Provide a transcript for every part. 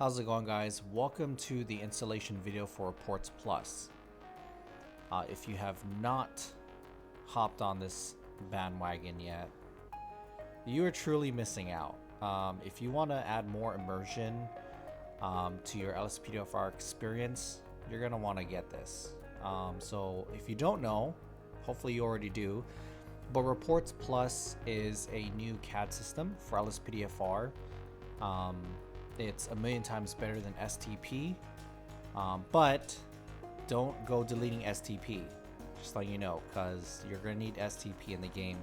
How's it going, guys? Welcome to the installation video for Reports Plus. If you have not hopped on this bandwagon yet, you are truly missing out. If you want to add more immersion to your LSPDFR experience, you're going to want to get this. So if you don't know, hopefully you already do, but Reports Plus is a new CAD system for LSPDFR. It's a million times better than STP, but don't go deleting STP, just letting you know, because you're going to need STP in the game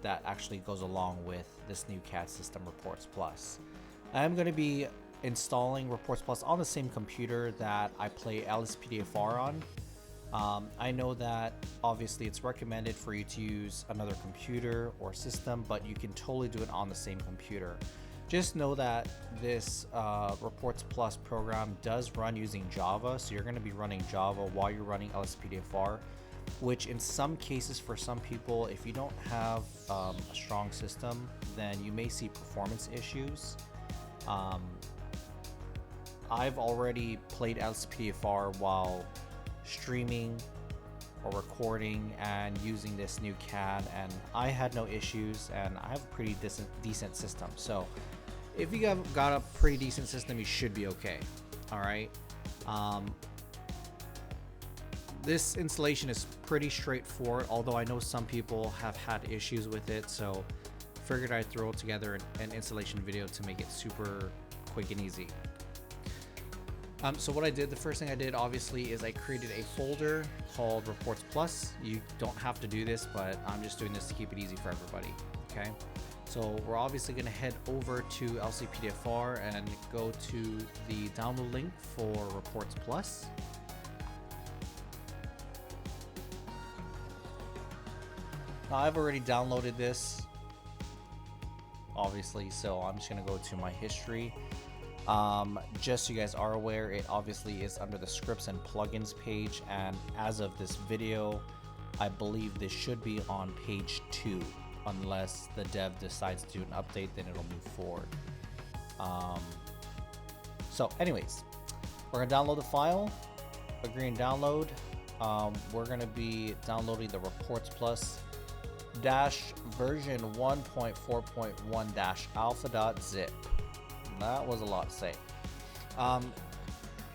that actually goes along with this new CAD system, Reports Plus. I'm going to be installing Reports Plus on the same computer that I play LSPDFR on. I know that obviously it's recommended for you to use another computer or system, but you can totally do it on the same computer. Just know that this Reports Plus program does run using Java, so you're going to be running Java while you're running LSPDFR, which in some cases for some people, if you don't have a strong system, then you may see performance issues. I've already played LSPDFR while streaming or recording and using this new CAD, and I had no issues, and I have a pretty decent system. So if you have got a pretty decent system, you should be okay. All right. This installation is pretty straightforward, although I know some people have had issues with it, so figured I'd throw together an installation video to make it super quick and easy. So what I did, the first thing I did obviously is I created a folder called Reports Plus. You don't have to do this, but I'm just doing this to keep it easy for everybody. Okay. So we're obviously going to head over to LCPDFR and go to the download link for Reports Plus. Now I've already downloaded this, obviously, so I'm just going to go to my history. Just so you guys are aware, it obviously is under the scripts and plugins page, and as of this video, I believe this should be on page 2. Unless the dev decides to do an update, then it'll move forward. So anyways, we're gonna download the file, agree and download. We're gonna be downloading the Reports Plus version 1.4.1 alpha.zip. That was a lot to say.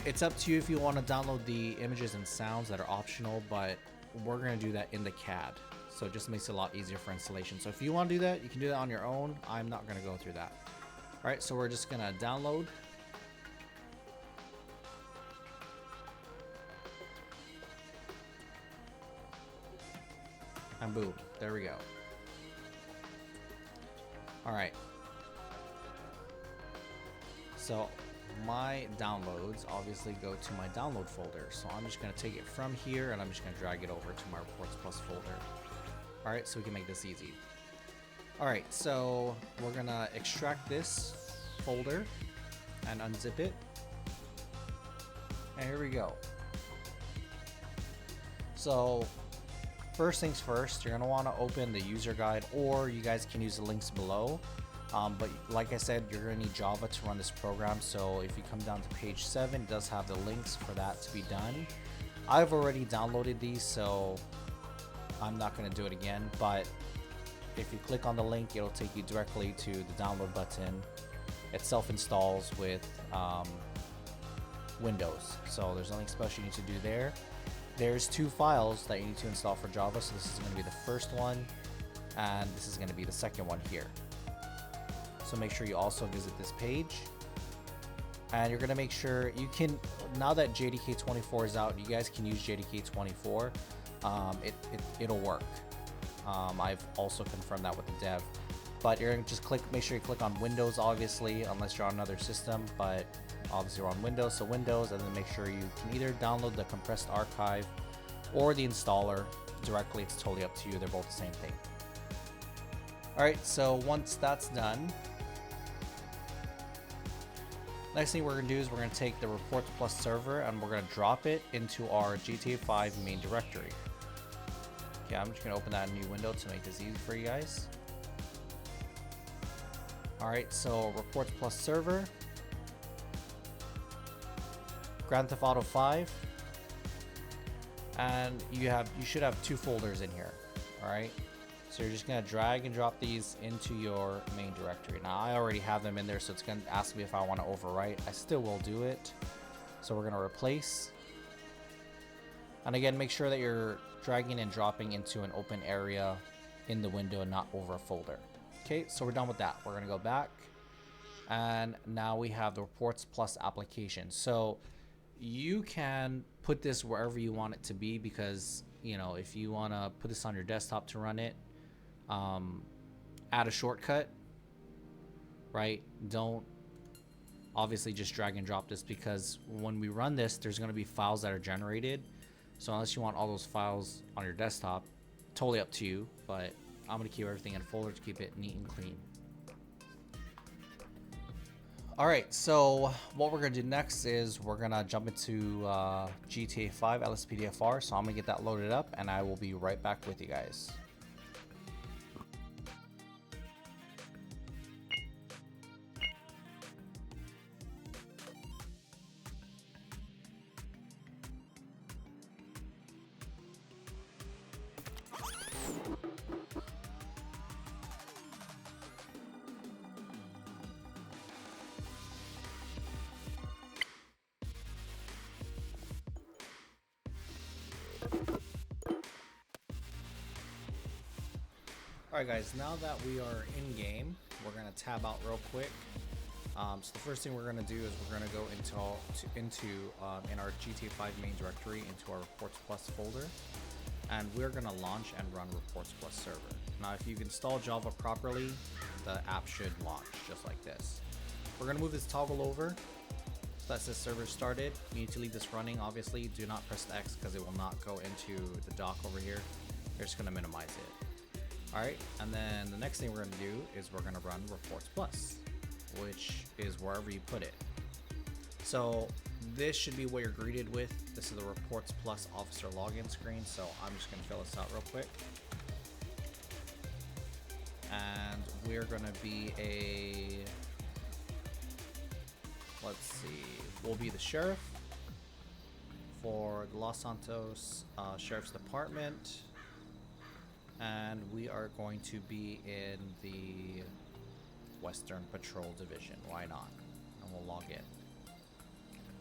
It's up to you if you want to download the images and sounds that are optional, but we're gonna do that in the CAD. So it just makes it a lot easier for installation. So if you want to do that, you can do that on your own. I'm not going to go through that. All right, so we're just going to download. And boom, there we go. All right. So my downloads obviously go to my download folder. So I'm just going to take it from here and I'm just going to drag it over to my Reports Plus folder. All right, so we can make this easy. All right, so we're gonna extract this folder and unzip it. And here we go. So first things first, you're gonna wanna open the user guide, or you guys can use the links below. But like I said, you're gonna need Java to run this program. So if you come down to page 7, it does have the links for that to be done. I've already downloaded these, so I'm not going to do it again, but if you click on the link, it'll take you directly to the download button. It self-installs with Windows, so there's nothing special you need to do there. There's 2 files that you need to install for Java, so this is going to be the first one, and this is going to be the second one here. So make sure you also visit this page, and you're going to make sure you can, now that JDK24 is out, you guys can use JDK24. It'll work. I've also confirmed that with the dev, but you're gonna just make sure you click on Windows, obviously, unless you're on another system, but obviously you're on Windows, so Windows, and then make sure you can either download the compressed archive or the installer directly. It's totally up to you. They're both the same thing. All right, so once that's done, next thing we're gonna do is we're gonna take the Reports Plus server and we're gonna drop it into our GTA 5 main directory. Okay, I'm just gonna open that new window to make this easy for you guys. All right, so Reports Plus server. Grand Theft Auto 5, and you should have 2 folders in here. All right. So you're just gonna drag and drop these into your main directory. Now I already have them in there, so it's gonna ask me if I want to overwrite. I still will do it. So we're gonna replace. And again, make sure that you're dragging and dropping into an open area in the window and not over a folder. Okay, so we're done with that. We're gonna go back, and now we have the Reports Plus application. So you can put this wherever you want it to be, because you know, if you want to put this on your desktop to run it, add a shortcut, right? Don't obviously just drag and drop this, because when we run this, there's going to be files that are generated. So unless you want all those files on your desktop, totally up to you, but I'm going to keep everything in a folder to keep it neat and clean. All right, so what we're gonna do next is we're gonna jump into GTA 5 LSPDFR. So I'm gonna get that loaded up, and I will be right back with you guys. Alright guys, now that we are in game, we're going to tab out real quick. So the first thing we're going to do is we're going to go into in our GTA 5 main directory, into our Reports Plus folder, and we're going to launch and run Reports Plus server. Now if you've installed Java properly, the app should launch just like this. We're going to move this toggle over. So that says server started. You need to leave this running, obviously. Do not press X because it will not go into the dock over here. You're just going to minimize it. Alright, and then the next thing we're going to do is we're going to run Reports Plus, which is wherever you put it. So this should be what you're greeted with. This is the Reports Plus officer login screen, so I'm just going to fill this out real quick. And we're going to be let's see, we'll be the sheriff for the Los Santos Sheriff's Department. And we are going to be in the Western Patrol Division. Why not? And we'll log in.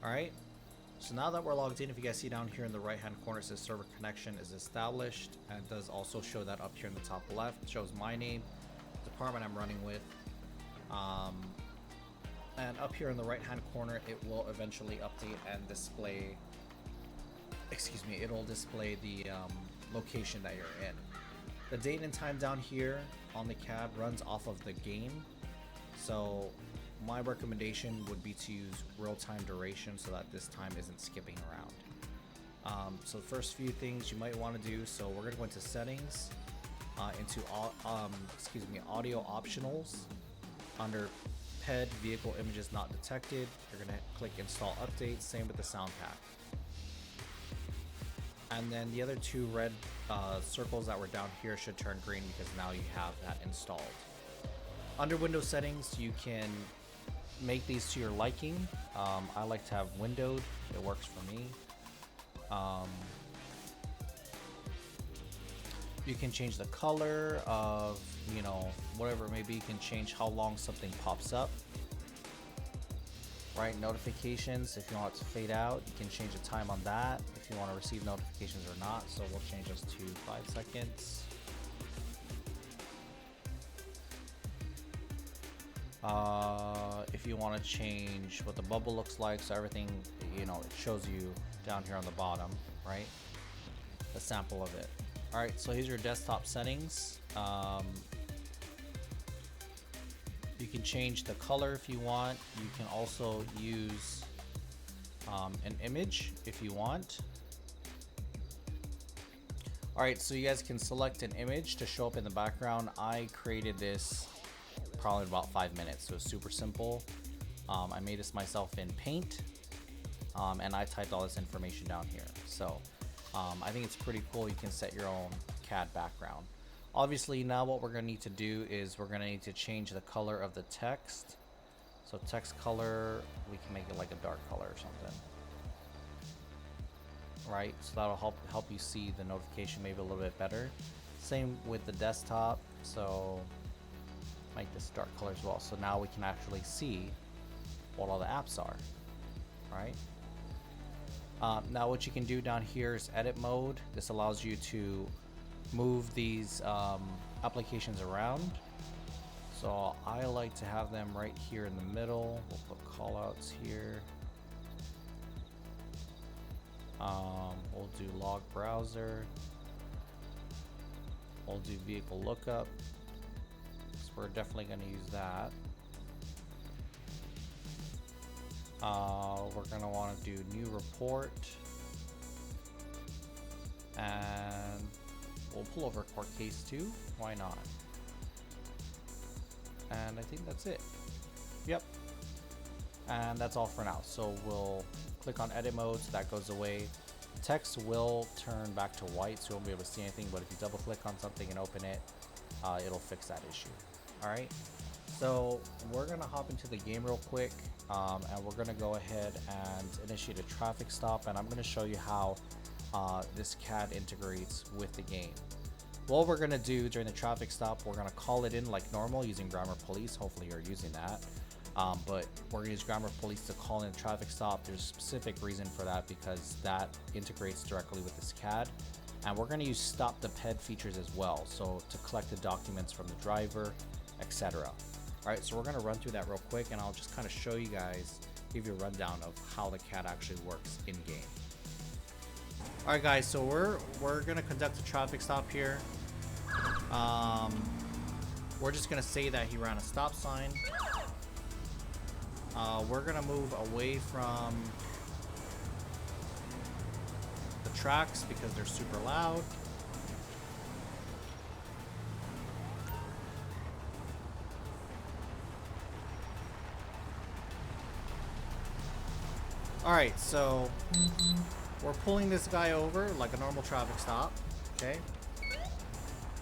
Alright. So now that we're logged in, if you guys see down here in the right hand corner, it says server connection is established. And it does also show that up here in the top left. It shows my name, department I'm running with. And up here in the right hand corner, it will eventually update and display, it'll display the location that you're in. The date and time down here on the CAD runs off of the game, so my recommendation would be to use real-time duration so that this time isn't skipping around. So the first few things you might want to do, so we're going to go into settings, into audio optionals. Under PED, vehicle images not detected, you're going to click install update. Same with the sound pack. And then the other two red circles that were down here should turn green because now you have that installed. Under Windows settings, you can make these to your liking. I like to have windowed. It works for me. You can change the color of, whatever it may be. You can change how long something pops up. Right, notifications, if you want it to fade out, you can change the time on that if you want to receive notifications or not. So we'll change this to 5 seconds. If you want to change what the bubble looks like, so everything, it shows you down here on the bottom, right? A sample of it. All right, so here's your desktop settings. You can change the color if you want. You can also use an image if you want. Alright, so you guys can select an image to show up in the background. I created this probably in about 5 minutes, so it's super simple. I made this myself in Paint, and I typed all this information down here. So I think it's pretty cool. You can set your own CAD background. Obviously, now what we're going to need to do is we're going to need to change the color of the text. So text color, we can make it like a dark color or something. right? So that'll help you see the notification maybe a little bit better. Same with the desktop, so make this dark color as well. So now we can actually see what all the apps are, right? Now what you can do down here is edit mode. This allows you to move these applications around. So I like to have them right here in the middle. We'll put callouts here. We'll do log browser. We'll do vehicle lookup. So we're definitely going to use that. We're going to want to do new report. And we'll pull over court case 2. Why not? And I think that's it. Yep. And that's all for now. So we'll click on edit mode, so that goes away. Text will turn back to white, so you won't be able to see anything, but if you double click on something and open it, it'll fix that issue. All right. So we're gonna hop into the game real quick, and we're gonna go ahead and initiate a traffic stop, and I'm gonna show you how this CAD integrates with the game. What we're gonna do during the traffic stop, we're gonna call it in like normal using Grammar Police. Hopefully you're using that. But we're gonna use Grammar Police to call in a traffic stop. There's a specific reason for that, because that integrates directly with this CAD. And we're gonna use stop the PED features as well, so to collect the documents from the driver, etc. All right, so we're gonna run through that real quick, and I'll just kind of show you guys, give you a rundown of how the CAD actually works in game. All right, guys, so we're gonna conduct a traffic stop here. We're just gonna say that he ran a stop sign. We're gonna move away from the tracks because they're super loud. Alright, so we're pulling this guy over like a normal traffic stop, okay?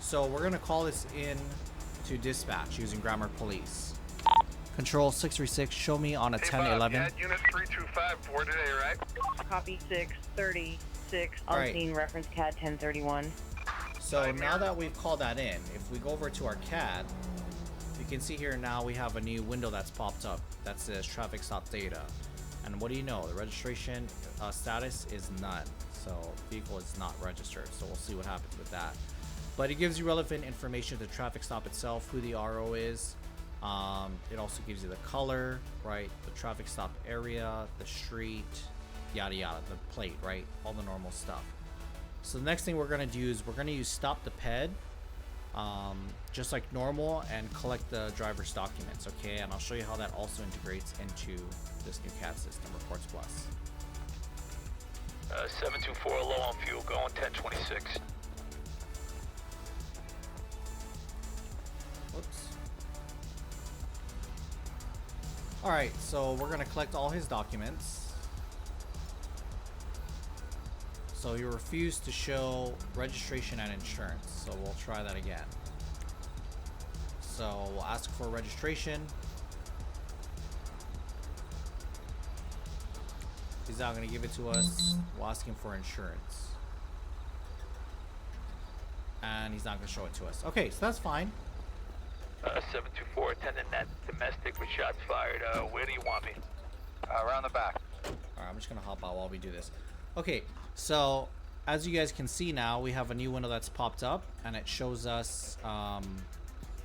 So we're gonna call this in to dispatch using Grammar Police. Control 636, show me on a 1011. Yeah, unit 325 for today, right? Copy 636, on Alright. scene, reference CAD 1031. So now that we've called that in, if we go over to our CAD, you can see here now we have a new window that's popped up that says traffic stop data. And what do you know? The registration status is none. So vehicle is not registered. So we'll see what happens with that. But it gives you relevant information to the traffic stop itself, who the RO is. It also gives you the color, right? The traffic stop area, the street, yada yada, the plate, right? All the normal stuff. So the next thing we're gonna do is we're gonna use stop the PED, just like normal, and collect the driver's documents, okay? And I'll show you how that also integrates into this new CAD system, Reports Plus. 724 low on fuel, going 1026. Whoops. Alright, so we're gonna collect all his documents. So he refused to show registration and insurance, so we'll try that again. So we'll ask for registration. He's not gonna give it to us. We'll ask him for insurance. And he's not gonna show it to us. Okay, so that's fine. 724, attendant net domestic with shots fired. Where do you want me? Around the back. Alright, I'm just gonna hop out while we do this. Okay, so as you guys can see now, we have a new window that's popped up, and it shows us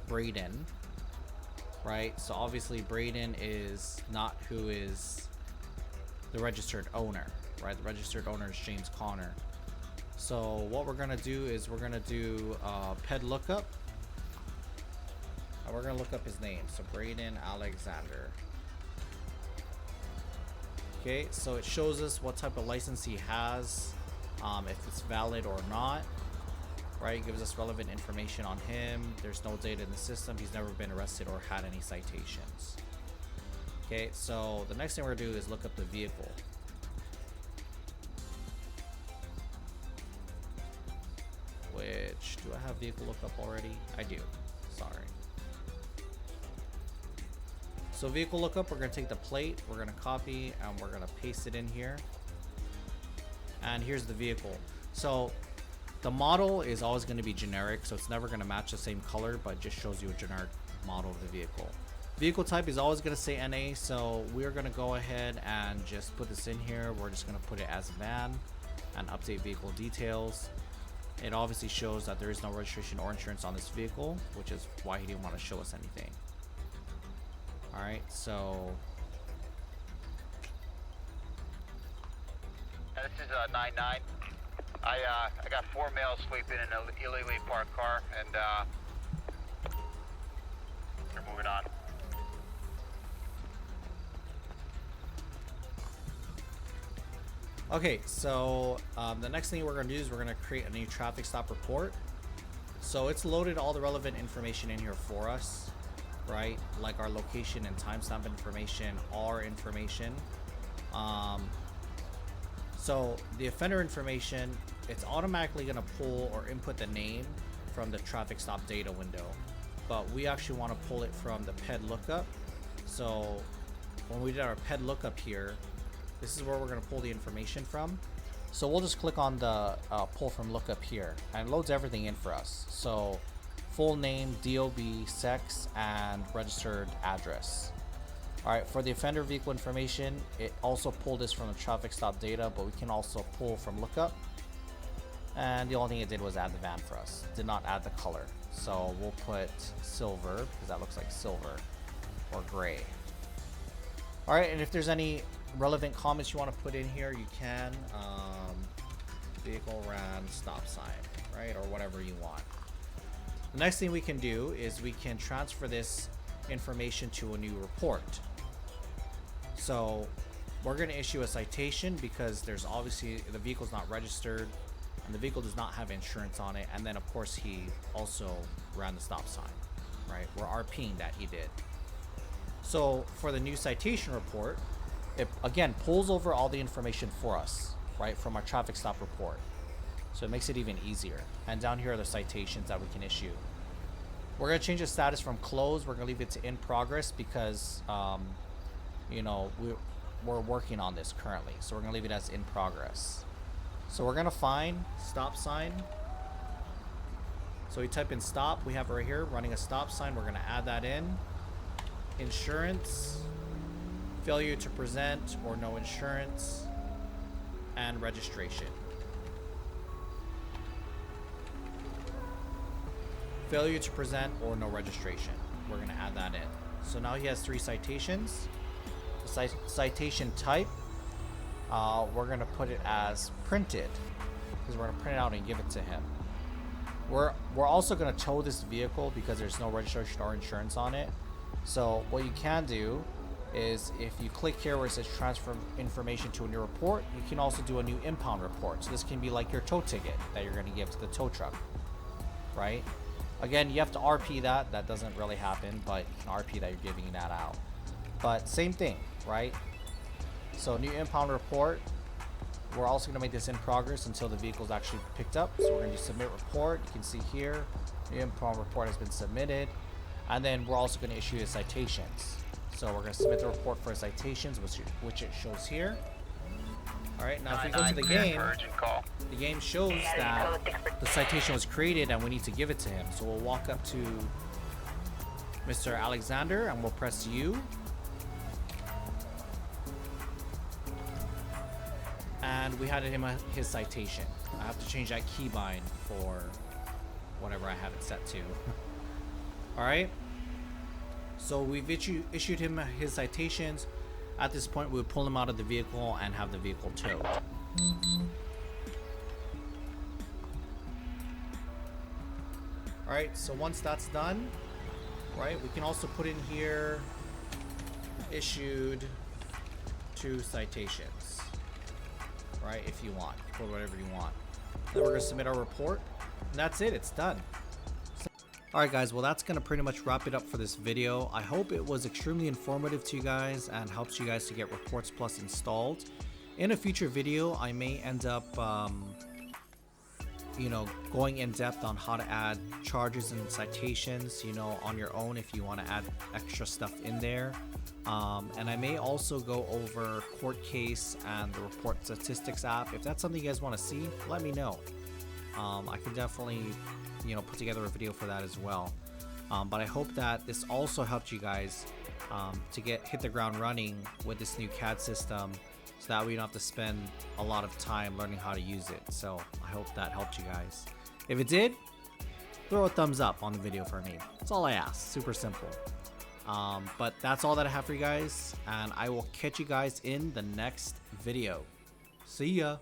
Braden, right? So obviously Braden is not who is the registered owner, right? The registered owner is James Connor. So what we're gonna do is we're gonna do PED lookup. And we're gonna look up his name. So Braden Alexander. Okay, so it shows us what type of license he has, if it's valid or not, right? It gives us relevant information on him. There's no data in the system. He's never been arrested or had any citations. Okay, so the next thing we're gonna do is look up the vehicle. Which, do I have vehicle lookup already? I do, sorry. So vehicle lookup, we're gonna take the plate, we're gonna copy, and we're gonna paste it in here. And here's the vehicle. So the model is always going to be generic, so it's never going to match the same color, but just shows you a generic model of the vehicle. Vehicle type is always going to say NA, so we're going to go ahead and just put this in here. We're just going to put it as van and update vehicle details. It obviously shows that there is no registration or insurance on this vehicle, which is why he didn't want to show us anything. Alright, so This is 9-9. I got 4 males sleeping in an illegally parked car, and they're moving on. okay, so the next thing we're going to do is we're going to create a new traffic stop report. So it's loaded all the relevant information in here for us, right? Like our location and timestamp information, our information. So the offender information, it's automatically going to pull or input the name from the traffic stop data window, but we actually want to pull it from the PED lookup. So when we did our PED lookup here, this is where we're going to pull the information from. So we'll just click on the pull from lookup here, and it loads everything in for us. So full name, DOB, sex, and registered address. Alright, for the offender vehicle information, it also pulled this from the traffic stop data, but we can also pull from lookup. And the only thing it did was add the van for us. Did not add the color. So we'll put silver, because that looks like silver, or gray. Alright, and if there's any relevant comments you want to put in here, you can. Vehicle ran stop sign, right? Or whatever you want. The next thing we can do is we can transfer this information to a new report. So we're going to issue a citation because there's obviously the vehicle's not registered and the vehicle does not have insurance on it, and then of course he also ran the stop sign, right? We're RPing that he did. So for the new citation report, it again pulls over all the information for us, right, from our traffic stop report. So it makes it even easier. And down here are the citations that we can issue. We're going to change the status from closed. We're going to leave it to in progress because, you know, we're working on this currently. So we're going to leave it as in progress. So we're going to find stop sign. So we type in stop. We have it right here, running a stop sign. We're going to add that in. Insurance, failure to present or no insurance, and registration. Failure to present or no registration. We're going to add that in. So now he has 3 citations. The citation type, we're going to put it as printed because we're going to print it out and give it to him. We're also going to tow this vehicle because there's no registration or insurance on it. So what you can do is if you click here where it says transfer information to a new report, you can also do a new impound report. So this can be like your tow ticket that you're going to give to the tow truck, right? Again, you have to RP that. That doesn't really happen, but you can RP that you're giving that out. But same thing, right? So new impound report. We're also going to make this in progress until the vehicle is actually picked up. So we're going to do submit report. You can see here, new impound report has been submitted. And then we're also going to issue the citations. So we're going to submit the report for citations, which it shows here. Alright, now if we go to the game shows that the citation was created and we need to give it to him. So we'll walk up to Mr. Alexander and we'll press U. And we handed him his citation. I have to change that keybind for whatever I have it set to. Alright. So we've issued him his citations. At this point, we'll pull him out of the vehicle and have the vehicle towed. Alright, so once that's done, right, we can also put in here issued 2 citations. Right, if you want. Put whatever you want. Then we're going to submit our report. And that's it, it's done. Alright guys, well that's going to pretty much wrap it up for this video. I hope it was extremely informative to you guys and helps you guys to get Reports Plus installed. In a future video, I may end up you know, going in depth on how to add charges and citations, you know, on your own if you want to add extra stuff in there. And I may also go over court case and the report statistics app. If that's something you guys want to see, let me know. I can definitely, you know, put together a video for that as well. But I hope that this also helped you guys to hit the ground running with this new CAD system, so that way you don't have to spend a lot of time learning how to use it. So I hope that helped you guys. If it did, throw a thumbs up on the video for me. That's all I ask. Super simple. But that's all that I have for you guys, and I will catch you guys in the next video. See ya.